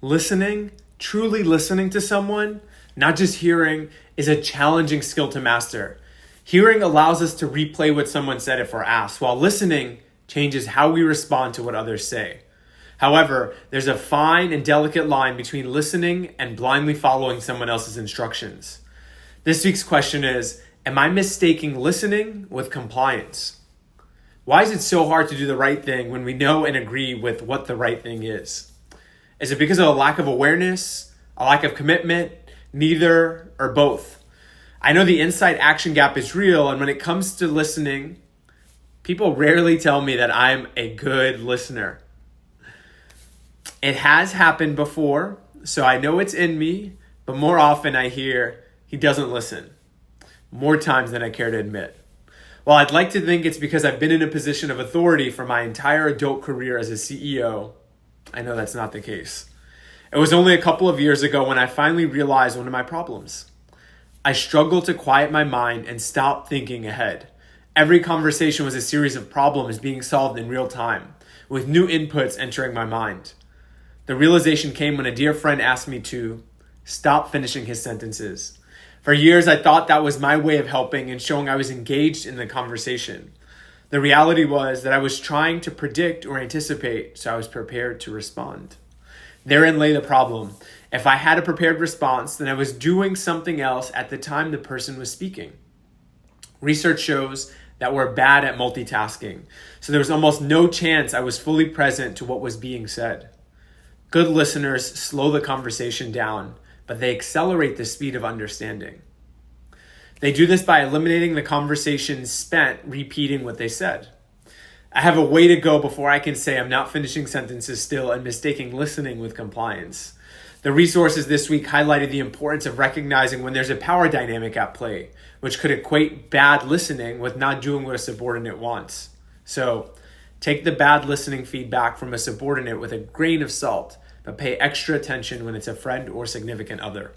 Listening, truly listening to someone, not just hearing, is a challenging skill to master. Hearing allows us to replay what someone said if we're asked, while listening changes how we respond to what others say. However, there's a fine and delicate line between listening and blindly following someone else's instructions. This week's question is, am I mistaking listening with compliance? Why is it so hard to do the right thing when we know and agree with what the right thing is? Is it because of a lack of awareness, a lack of commitment, neither, or both? I know the insight-action gap is real, and when it comes to listening, people rarely tell me that I'm a good listener. It has happened before, so I know it's in me, but more often I hear, he doesn't listen. More times than I care to admit. While I'd like to think it's because I've been in a position of authority for my entire adult career as a CEO, I know that's not the case. It was only a couple of years ago when I finally realized one of my problems. I struggled to quiet my mind and stop thinking ahead. Every conversation was a series of problems being solved in real time, with new inputs entering my mind. The realization came when a dear friend asked me to stop finishing his sentences. For years, I thought that was my way of helping and showing I was engaged in the conversation. The reality was that I was trying to predict or anticipate, so I was prepared to respond. Therein lay the problem. If I had a prepared response, then I was doing something else at the time the person was speaking. Research shows that we're bad at multitasking, so there was almost no chance I was fully present to what was being said. Good listeners slow the conversation down, but they accelerate the speed of understanding. They do this by eliminating the conversation spent repeating what they said. I have a way to go before I can say I'm not finishing sentences still and mistaking listening with compliance. The resources this week highlighted the importance of recognizing when there's a power dynamic at play, which could equate bad listening with not doing what a subordinate wants. So, take the bad listening feedback from a subordinate with a grain of salt, but pay extra attention when it's a friend or significant other.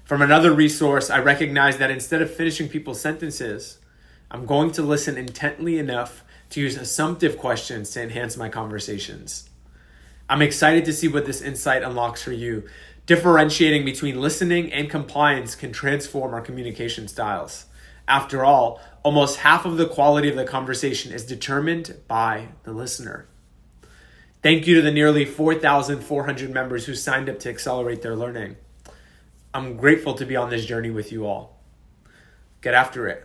From another resource, I recognize that instead of finishing people's sentences, I'm going to listen intently enough to use assumptive questions to enhance my conversations. I'm excited to see what this insight unlocks for you. Differentiating between listening and compliance can transform our communication styles. After all, almost half of the quality of the conversation is determined by the listener. Thank you to the nearly 4,400 members who signed up to accelerate their learning. I'm grateful to be on this journey with you all. Get after it.